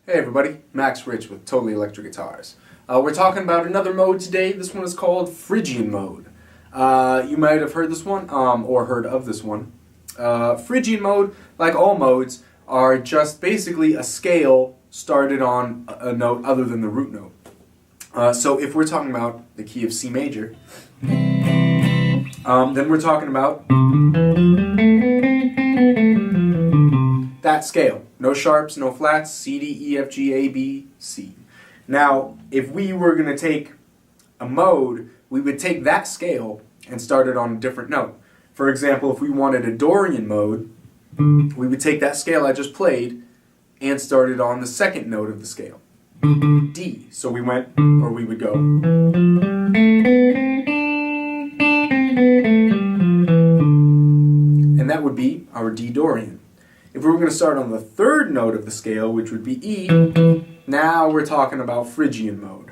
Hey everybody, Max Rich with Totally Electric Guitars. We're talking about another mode today. This one is called Phrygian Mode. You might have heard this one, or heard of this one. Phrygian Mode, like all modes, are just basically a scale started on a note other than the root note. So if we're talking about the key of C major, then we're talking about that scale. No sharps, no flats, C, D, E, F, G, A, B, C. Now, if we were going to take a mode, we would take that scale and start it on a different note. For example, if we wanted a Dorian mode, we would take that scale I just played and start it on the second note of the scale, D. So we would go. And that would be our D Dorian. If we were going to start on the third note of the scale, which would be E, now we're talking about Phrygian mode.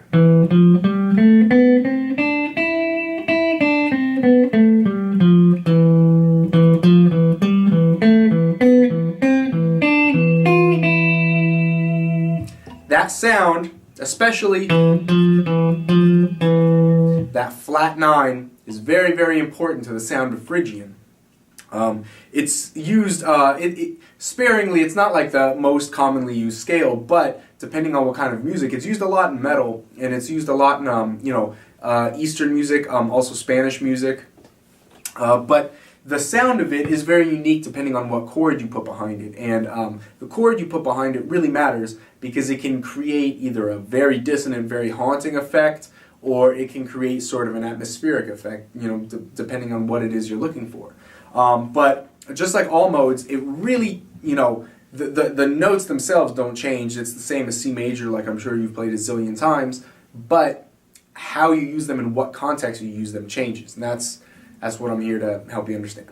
That sound, especially that flat 9, is very, very important to the sound of Phrygian. It's used sparingly. It's not like the most commonly used scale, but depending on what kind of music, it's used a lot in metal, and it's used a lot in Eastern music, also Spanish music. But the sound of it is very unique depending on what chord you put behind it, and the chord you put behind it really matters because it can create either a very dissonant, very haunting effect, or it can create sort of an atmospheric effect, depending on what it is you're looking for. But just like all modes, it really, the notes themselves don't change. It's the same as C major, like I'm sure you've played a zillion times, but how you use them and what context you use them changes. And that's what I'm here to help you understand.